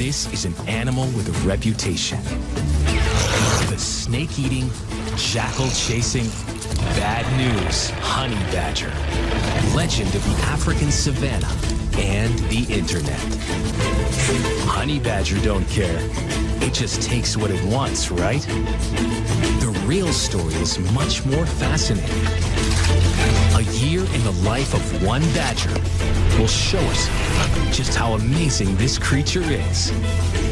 This is an animal with a reputation. The snake-eating, jackal-chasing, bad news honey badger. Legend of the African savanna and the internet. Honey badger don't care. It just takes what it wants, right? The real story is much more fascinating. A year in the life of one badger will show us just how amazing this creature is,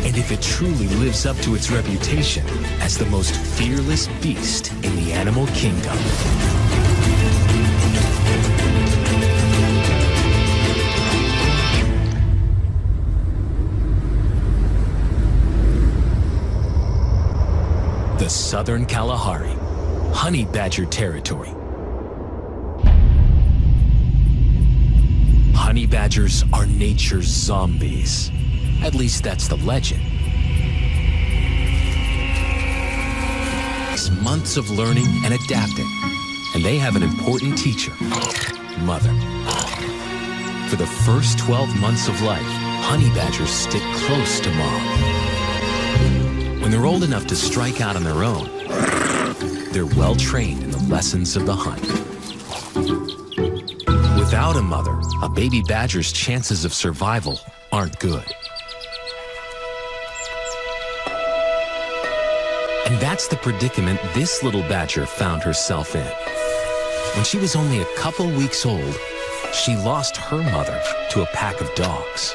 and if it truly lives up to its reputation as the most fearless beast in the animal kingdom. The Southern Kalahari, honey badger territory. Honey badgers are nature's zombies. At least that's the legend. It's months of learning and adapting, and they have an important teacher, mother. For the first 12 months of life, honey badgers stick close to mom. When they're old enough to strike out on their own, they're well trained in the lessons of the hunt. Without a mother, a baby badger's chances of survival aren't good. And that's the predicament this little badger found herself in. When she was only a couple weeks old, she lost her mother to a pack of dogs.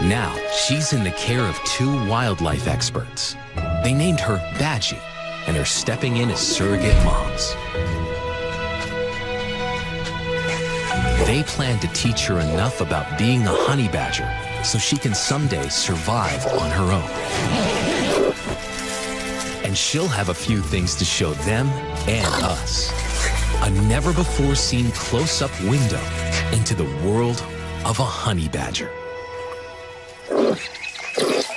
Now, she's in the care of two wildlife experts. They named her Badgie and are stepping in as surrogate moms. They plan to teach her enough about being a honey badger so she can someday survive on her own. And she'll have a few things to show them and us. A never-before-seen close-up window into the world of a honey badger.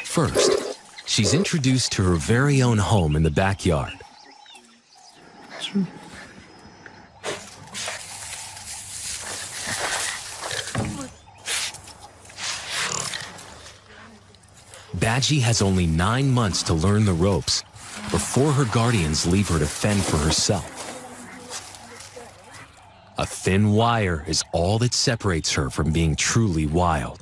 First, she's introduced to her very own home in the backyard. Badgie has only 9 months to learn the ropes before her guardians leave her to fend for herself. A thin wire is all that separates her from being truly wild.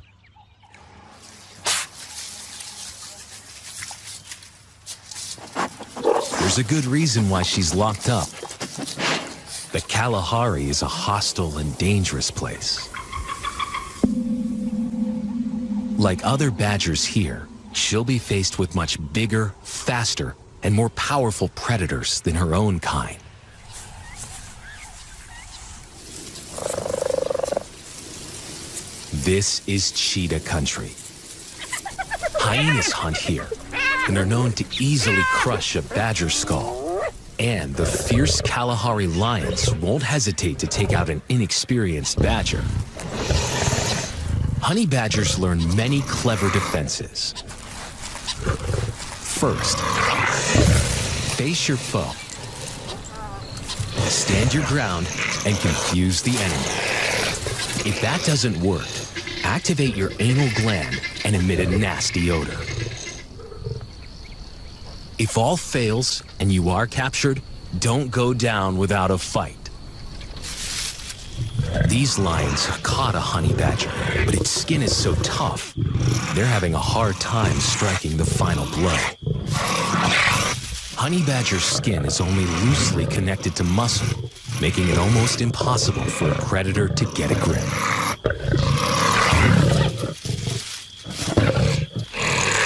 There's a good reason why she's locked up. The Kalahari is a hostile and dangerous place. Like other badgers here, she'll be faced with much bigger, faster, and more powerful predators than her own kind. This is cheetah country. Hyenas hunt here, and are known to easily crush a badger skull. And the fierce Kalahari lions won't hesitate to take out an inexperienced badger. Honey badgers learn many clever defenses. First, face your foe. Stand your ground and confuse the enemy. If that doesn't work, activate your anal gland and emit a nasty odor. If all fails and you are captured, don't go down without a fight. These lions have caught a honey badger, but its skin is so tough, they're having a hard time striking the final blow. Honey badger's skin is only loosely connected to muscle, making it almost impossible for a predator to get a grip.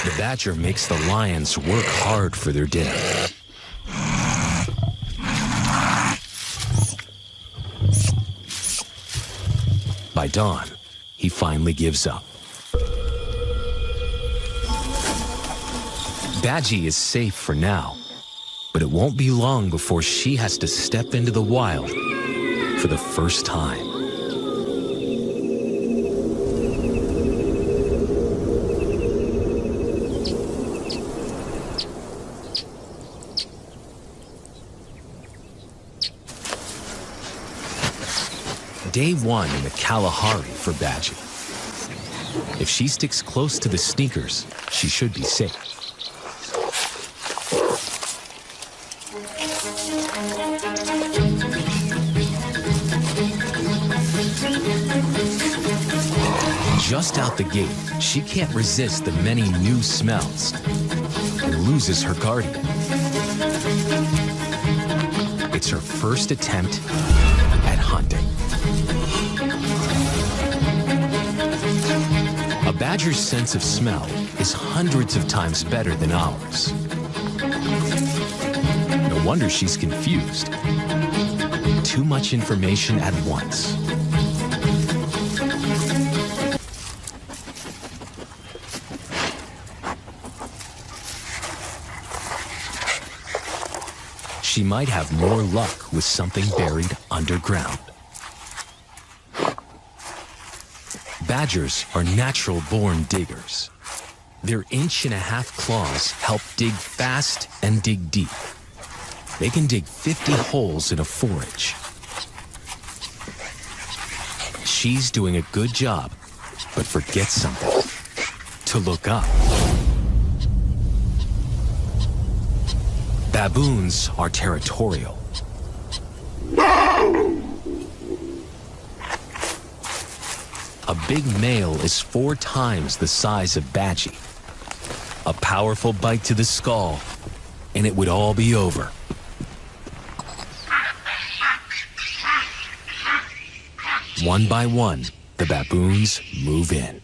The badger makes the lions work hard for their dinner. By dawn, he finally gives up. Badgie is safe for now, but it won't be long before she has to step into the wild for the first time. Day one in the Kalahari for Badgie. If she sticks close to the sneakers, she should be safe. Just out the gate, she can't resist the many new smells and loses her guardian. It's her first attempt at hunting. A badger's sense of smell is hundreds of times better than ours. No wonder she's confused. Too much information at once. She might have more luck with something buried underground. Badgers are natural-born diggers. Their inch-and-a-half claws help dig fast and dig deep. They can dig 50 holes in a forage. She's doing a good job, but forgets something: to look up. Baboons are territorial. A big male is 4 times the size of Badgie. A powerful bite to the skull, and it would all be over. One by one, the baboons move in.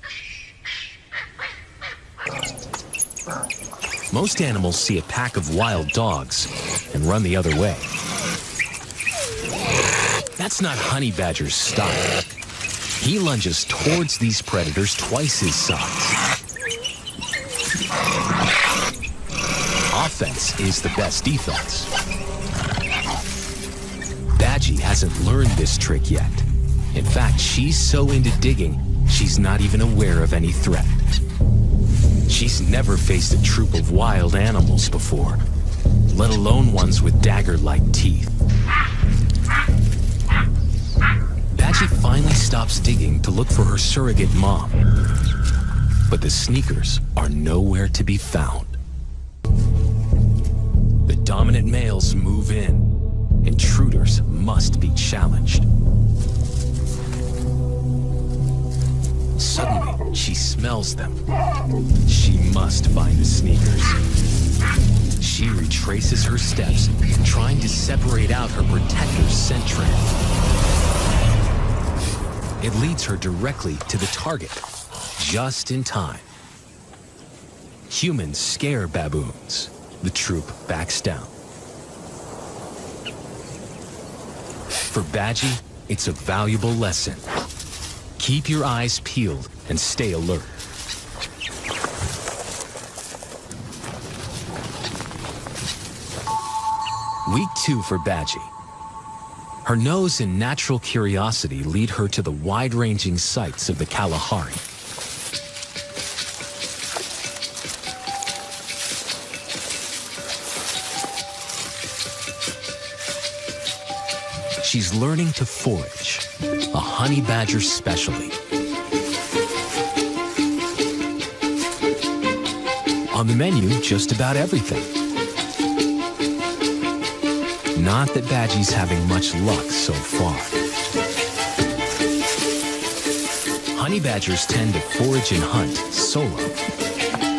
Most animals see a pack of wild dogs and run the other way. That's not Honey Badger's style. He lunges towards these predators twice his size. Offense is the best defense. Badgie hasn't learned this trick yet. In fact, she's so into digging, she's not even aware of any threat. She's never faced a troop of wild animals before, let alone ones with dagger-like teeth. Badgie finally stops digging to look for her surrogate mom. But the sneakers are nowhere to be found. The dominant males move in. Intruders must be challenged. Suddenly, she smells them. She must find the sneakers. She retraces her steps, trying to separate out her protector's scent trail. It leads her directly to the target, just in time. Humans scare baboons. The troop backs down. For Badgie, it's a valuable lesson. Keep your eyes peeled and stay alert. Week 2 for Badgie. Her nose and natural curiosity lead her to the wide-ranging sights of the Kalahari. She's learning to forage, a honey badger specialty. On the menu, just about everything. Not that Badgie's having much luck so far. Honey badgers tend to forage and hunt solo.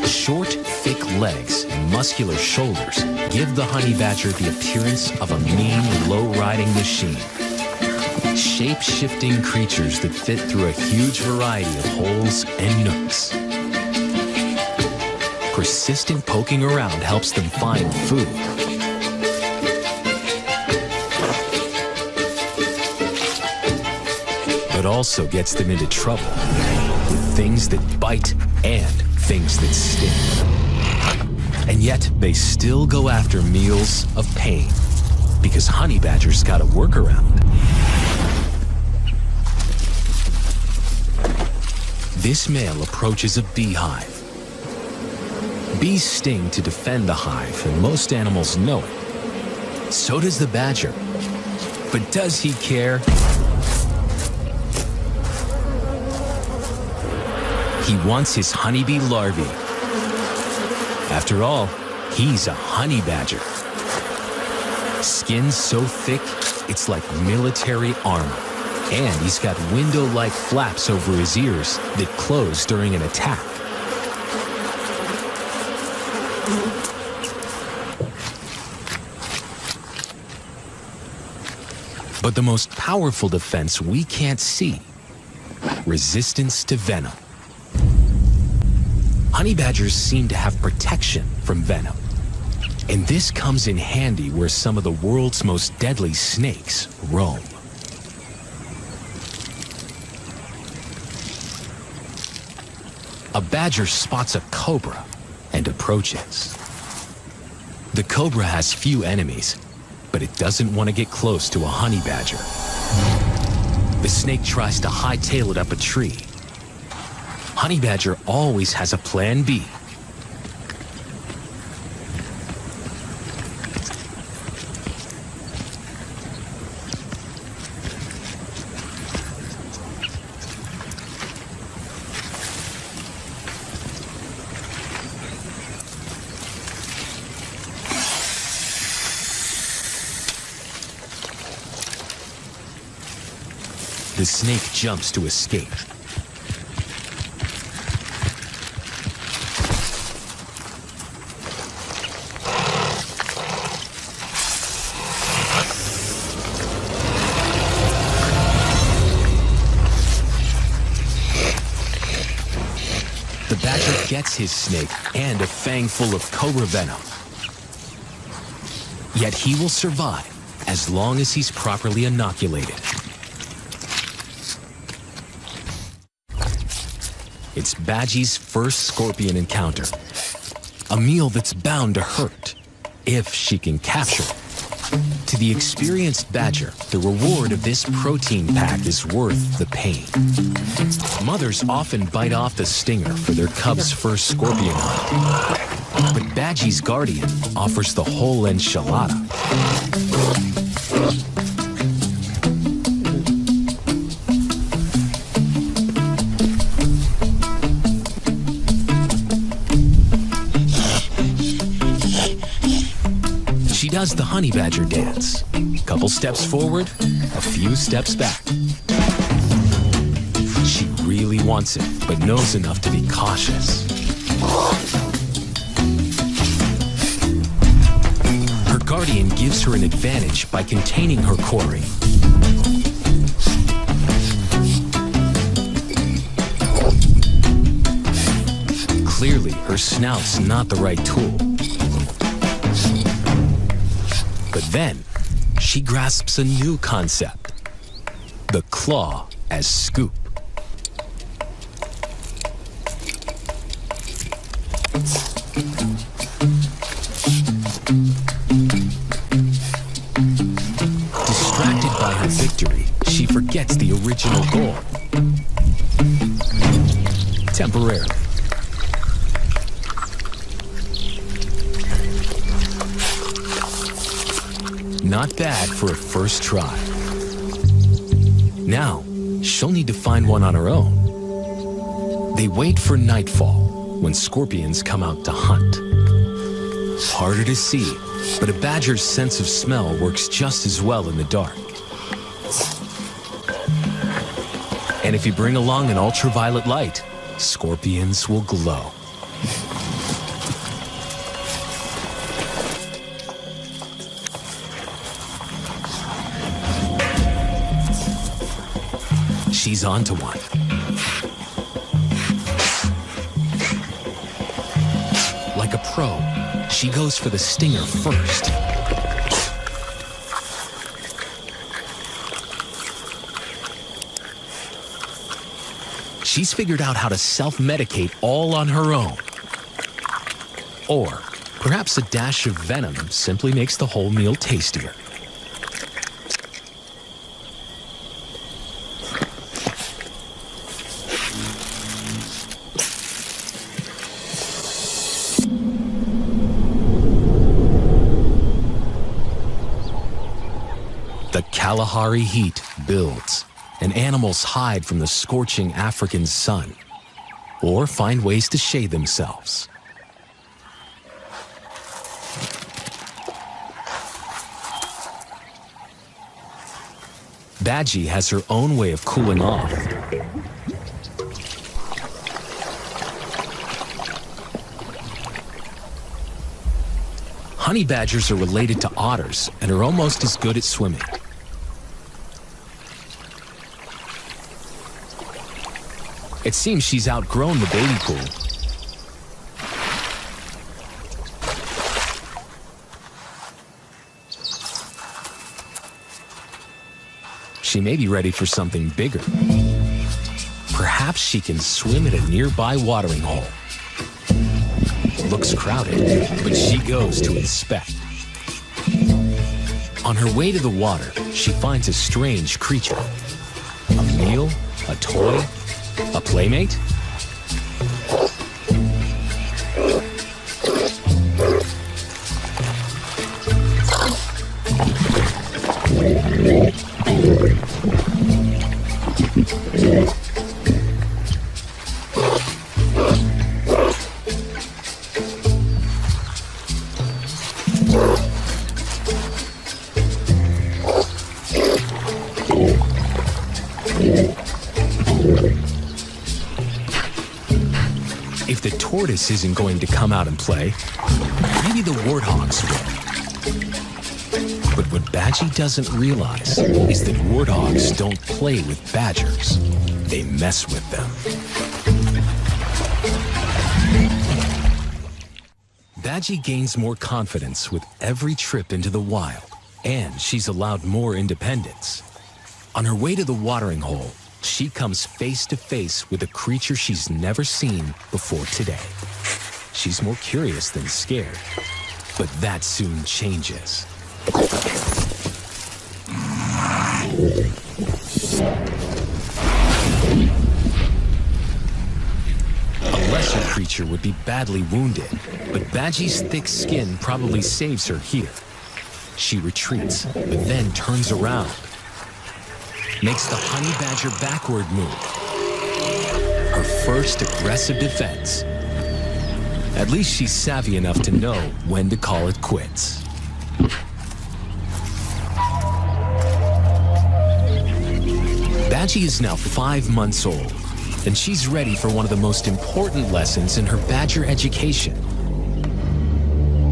Short, thick legs and muscular shoulders give the honey badger the appearance of a mean, low-riding machine. Shape-shifting creatures that fit through a huge variety of holes and nooks. Persistent poking around helps them find food. But also gets them into trouble with things that bite and things that sting. And yet, they still go after meals of pain, because honey badgers got a workaround. This male approaches a beehive. Bees sting to defend the hive, and most animals know it. So does the badger. But does he care? He wants his honeybee larvae. After all, he's a honey badger. Skin so thick, it's like military armor. And he's got window-like flaps over his ears that close during an attack. But the most powerful defense we can't see: resistance to venom. Honey badgers seem to have protection from venom. And this comes in handy where some of the world's most deadly snakes roam. A badger spots a cobra and approaches. The cobra has few enemies, but it doesn't want to get close to a honey badger. The snake tries to hightail it up a tree. Honey badger always has a plan B. The snake jumps to escape. The badger gets his snake and a fang full of cobra venom. Yet he will survive as long as he's properly inoculated. It's Badgie's first scorpion encounter. A meal that's bound to hurt, if she can capture it. To the experienced badger, the reward of this protein pack is worth the pain. Mothers often bite off the stinger for their cub's first scorpion hunt. But Badgie's guardian offers the whole enchilada. She does the honey badger dance. Couple steps forward, a few steps back. She really wants it, but knows enough to be cautious. Her guardian gives her an advantage by containing her quarry. Clearly, her snout's not the right tool. But then, she grasps a new concept: the claw as scoop. Distracted by her victory, she forgets the original goal. Temporarily. Not bad for a first try. Now, she'll need to find one on her own. They wait for nightfall, when scorpions come out to hunt. Harder to see, but a badger's sense of smell works just as well in the dark. And if you bring along an ultraviolet light, scorpions will glow. She's onto one. Like a pro, she goes for the stinger first. She's figured out how to self-medicate all on her own. Or perhaps a dash of venom simply makes the whole meal tastier. The Kalahari heat builds, and animals hide from the scorching African sun. or find ways to shade themselves. Badgie has her own way of cooling off. Honey badgers are related to otters and are almost as good at swimming. It seems she's outgrown the baby pool. She may be ready for something bigger. Perhaps she can swim at a nearby watering hole. Looks crowded, but she goes to inspect. On her way to the water, she finds a strange creature. A meal? A toy? A playmate? If the tortoise isn't going to come out and play, maybe the warthogs will. But what Badgie doesn't realize is that warthogs don't play with badgers. They mess with them. Badgie gains more confidence with every trip into the wild, and she's allowed more independence. On her way to the watering hole, she comes face to face with a creature she's never seen before today. She's more curious than scared, but that soon changes. A lesser creature would be badly wounded, but Badgie's thick skin probably saves her here. She retreats, but then turns around. Makes the honey badger backward move. Her first aggressive defense. At least she's savvy enough to know when to call it quits. Badgie is now 5 months old, and she's ready for one of the most important lessons in her badger education.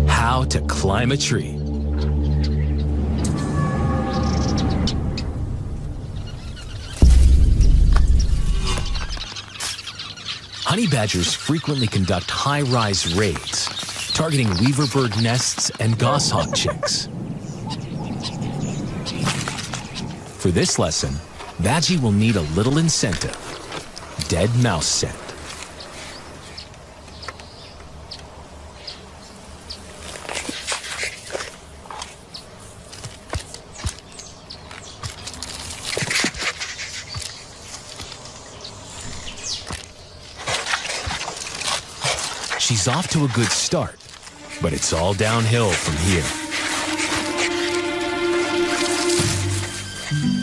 How to climb a tree. Honey badgers frequently conduct high-rise raids, targeting weaver bird nests and goshawk chicks. For this lesson, Badgie will need a little incentive: dead mouse scent. She's off to a good start, but it's all downhill from here.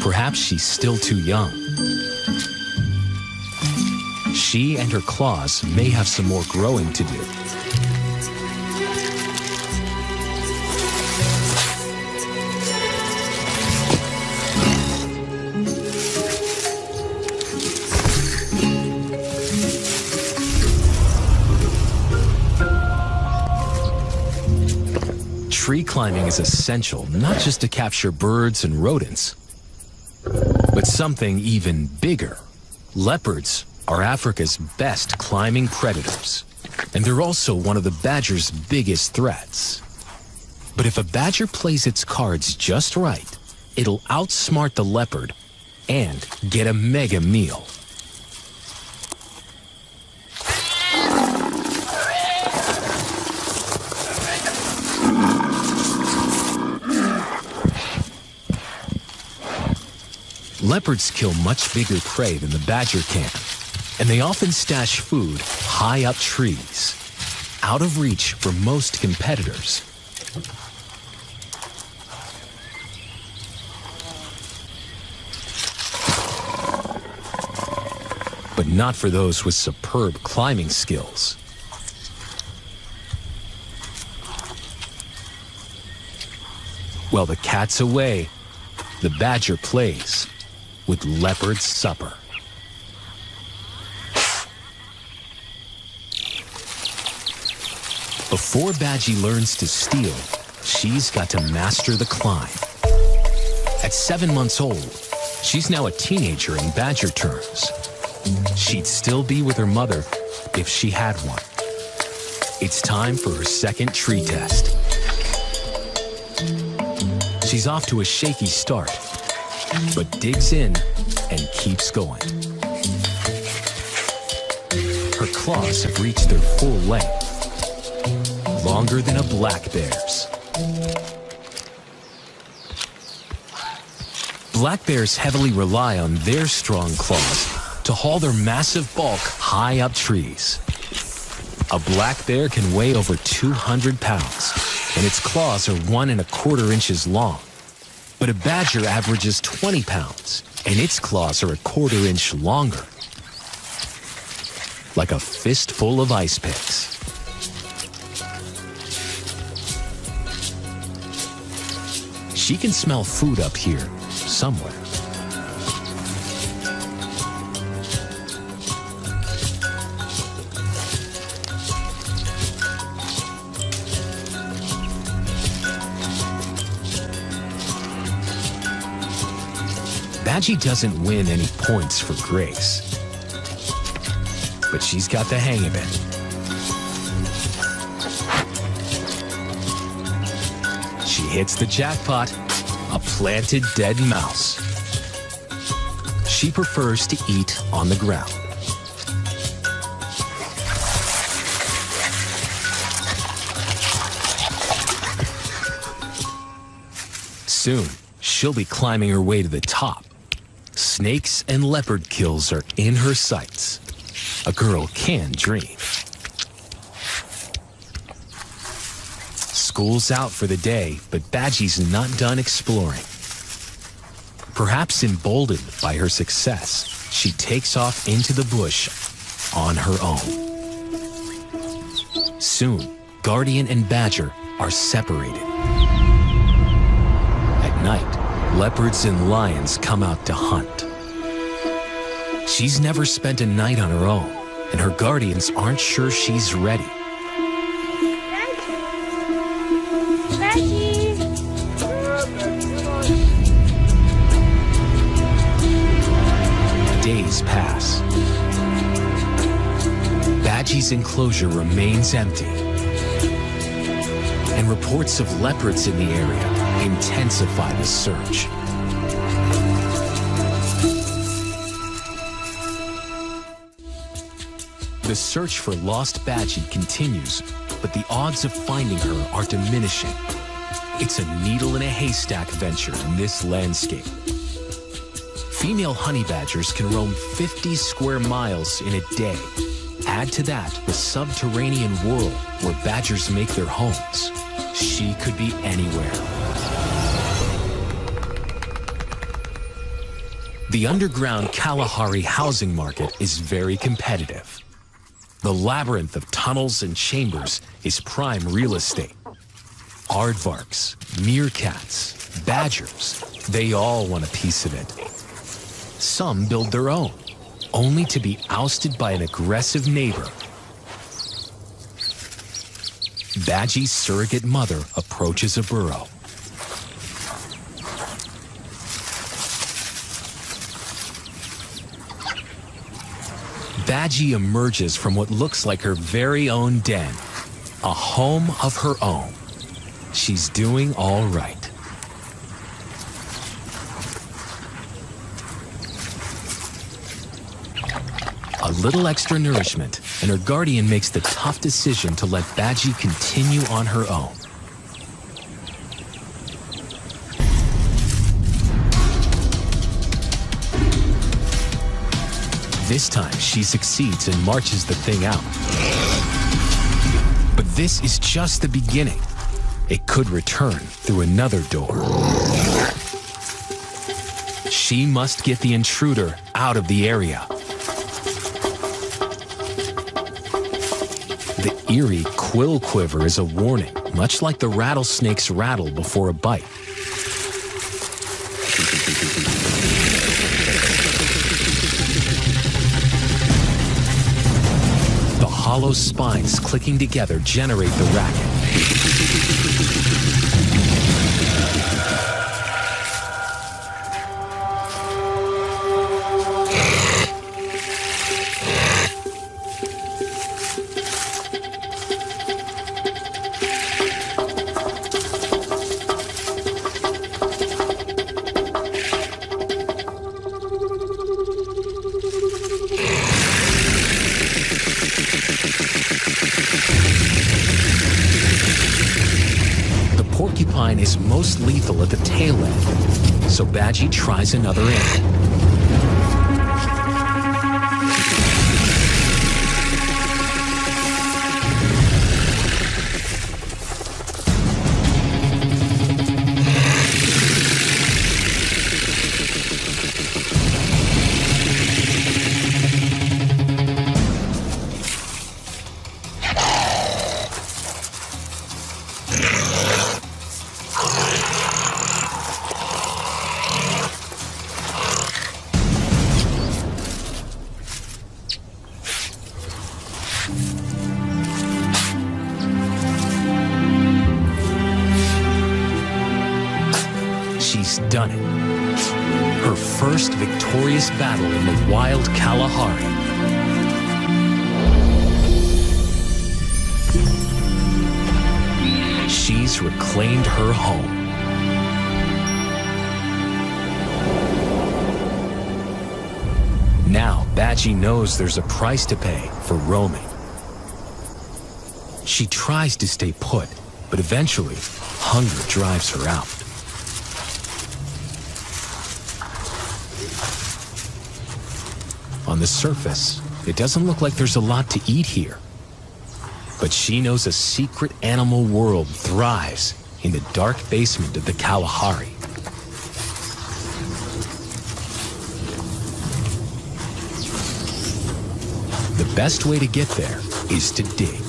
Perhaps she's still too young. She and her claws may have some more growing to do. Tree climbing is essential not just to capture birds and rodents, but something even bigger. Leopards are Africa's best climbing predators, and they're also one of the badger's biggest threats. But if a badger plays its cards just right, it'll outsmart the leopard and get a mega meal. Leopards kill much bigger prey than the badger can, and they often stash food high up trees, out of reach for most competitors. but not for those with superb climbing skills. While the cat's away, the badger plays with leopard's supper. Before Badgie learns to steal, she's got to master the climb. At 7 months old, she's now a teenager in badger terms. She'd still be with her mother if she had one. It's time for her second tree test. She's off to a shaky start, but digs in and keeps going. Her claws have reached their full length, longer than a black bear's. Black bears heavily rely on their strong claws to haul their massive bulk high up trees. A black bear can weigh over 200 pounds, and its claws are 1¼ inches long. But a badger averages 20 pounds, and its claws are 1/4 inch longer. Like a fistful of ice picks. She can smell food up here, somewhere. Badgie doesn't win any points for grace, but she's got the hang of it. She hits the jackpot, a planted dead mouse. She prefers to eat on the ground. Soon, she'll be climbing her way to the top. Snakes and leopard kills are in her sights. A girl can dream. School's out for the day, but Badgie's not done exploring. Perhaps emboldened by her success, she takes off into the bush on her own. Soon, Guardian and Badger are separated. At night, leopards and lions come out to hunt. She's never spent a night on her own, and her guardians aren't sure she's ready. Days pass. Badgie's enclosure remains empty, and reports of leopards in the area intensify the search. The search for lost Badgie continues, but the odds of finding her are diminishing. It's a needle in a haystack venture in this landscape. Female honey badgers can roam 50 square miles in a day. Add to that the subterranean world where badgers make their homes. She could be anywhere. The underground Kalahari housing market is very competitive. The labyrinth of tunnels and chambers is prime real estate. Aardvarks, meerkats, badgers, they all want a piece of it. Some build their own, only to be ousted by an aggressive neighbor. Badgie's surrogate mother approaches a burrow. Badgie emerges from what looks like her very own den, a home of her own. She's doing all right. A little extra nourishment, and her guardian makes the tough decision to let Badgie continue on her own. This time, she succeeds and marches the thing out. But this is just the beginning. It could return through another door. She must get the intruder out of the area. The eerie quill quiver is a warning, much like the rattlesnake's rattle before a bite. The hollow spines clicking together generate the racket. Porcupine is most lethal at the tail end, so Badgie tries another end. She's done it. Her first victorious battle in the wild Kalahari. She's reclaimed her home. Now, Badgie knows there's a price to pay for roaming. She tries to stay put, but eventually, hunger drives her out. On the surface, it doesn't look like there's a lot to eat here. But she knows a secret animal world thrives in the dark basement of the Kalahari. The best way to get there is to dig.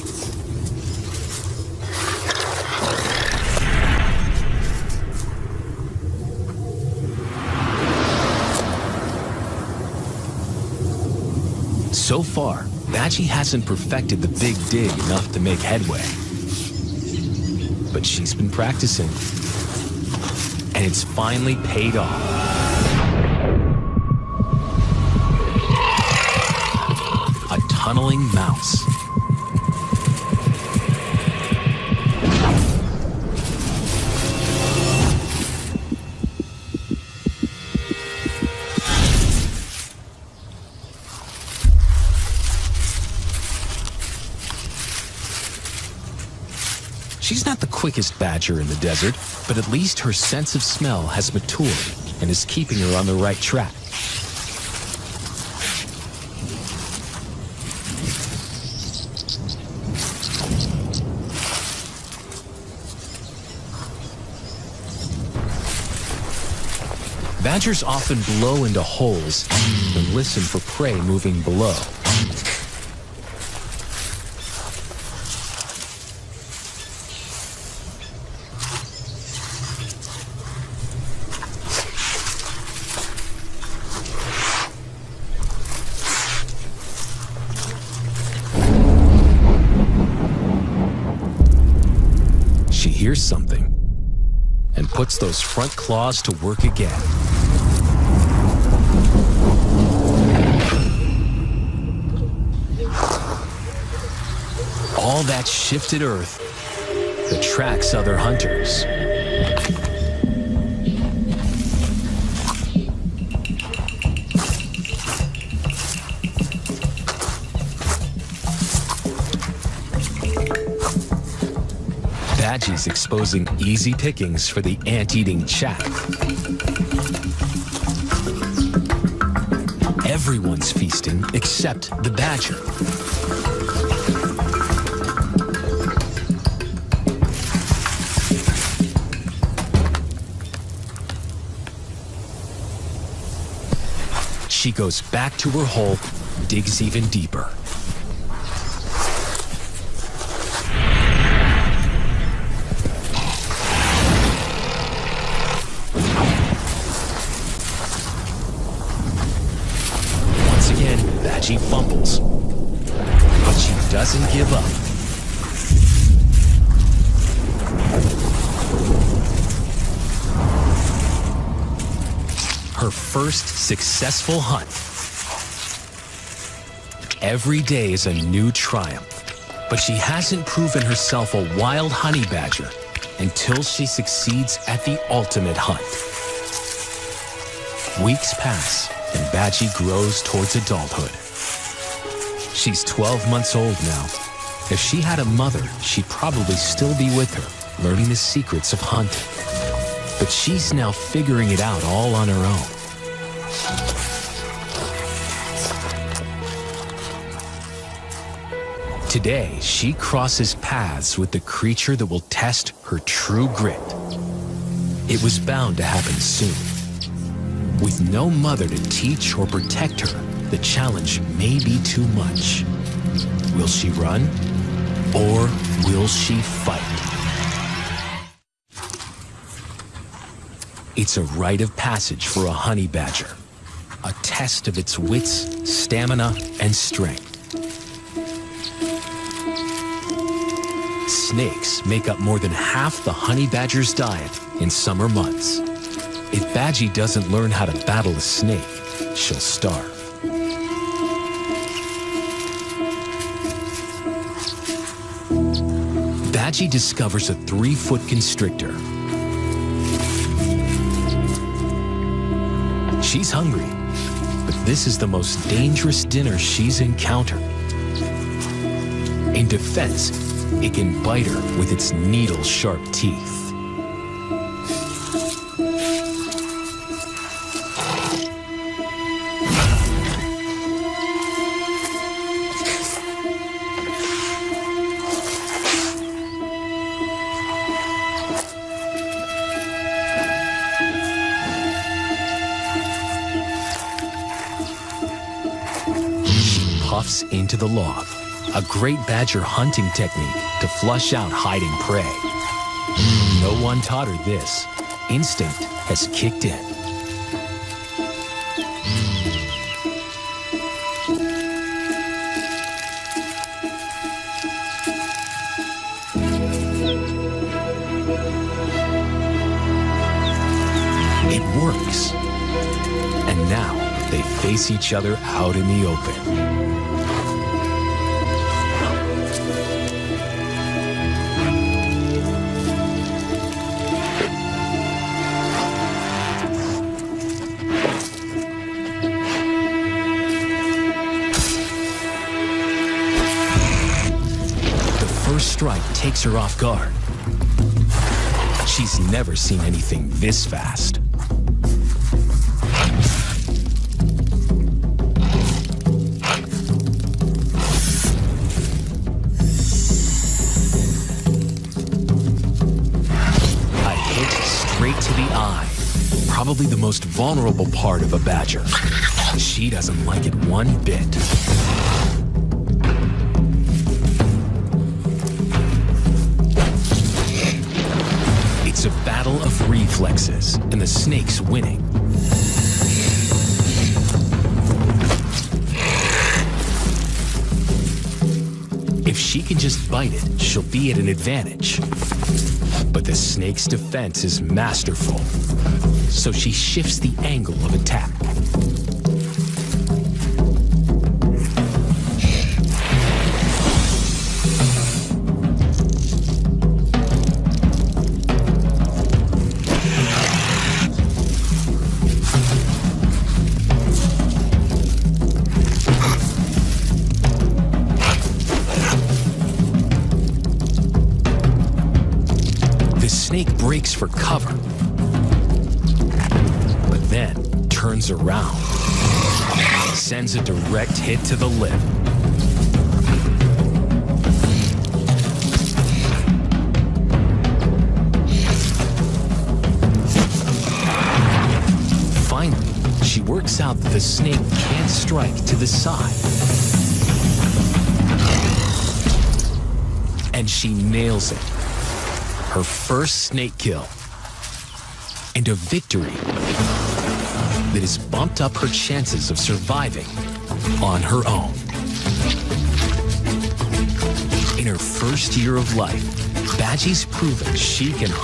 So far, Badgie hasn't perfected the big dig enough to make headway. But she's been practicing, and it's finally paid off. A tunneling mouse. She's not the quickest badger in the desert, but at least her sense of smell has matured and is keeping her on the right track. Badgers often blow into holes and listen for prey moving below. She hears something and puts those front claws to work again. All that shifted earth attracts other hunters. Badgie's exposing easy pickings for the ant-eating chap. Everyone's feasting except the badger. She goes back to her hole, digs even deeper. Badgie fumbles. But she doesn't give up. Her first successful hunt. Every day is a new triumph, but she hasn't proven herself a wild honey badger until she succeeds at the ultimate hunt. Weeks pass, and Badgie grows towards adulthood. She's 12 months old now. If she had a mother, she'd probably still be with her, learning the secrets of hunting. But she's now figuring it out all on her own. Today, she crosses paths with the creature that will test her true grit. It was bound to happen soon. With no mother to teach or protect her, the challenge may be too much. Will she run, or will she fight? It's a rite of passage for a honey badger, a test of its wits, stamina, and strength. Snakes make up more than half the honey badger's diet in summer months. If Badgie doesn't learn how to battle a snake, she'll starve. Badgie discovers a 3-foot constrictor. She's hungry, but this is the most dangerous dinner she's encountered. In defense, it can bite her with its needle-sharp teeth. Puffs into the log, a great badger hunting technique to flush out hiding prey. No one taught her this. Instinct has kicked in. It works. And now they face each other out in the open. Strike takes her off guard. She's never seen anything this fast. A hit straight to the eye, probably the most vulnerable part of a badger. She doesn't like it one bit. It's a battle of reflexes, and the snake's winning. If she can just bite it, she'll be at an advantage. But the snake's defense is masterful, so she shifts the angle of attack. Snake breaks for cover, but then turns around, sends a direct hit to the lip. Finally, she works out that the snake can't strike to the side. And she nails it. Her first snake kill, and a victory that has bumped up her chances of surviving on her own. In her first year of life, Badgie's proven she can hunt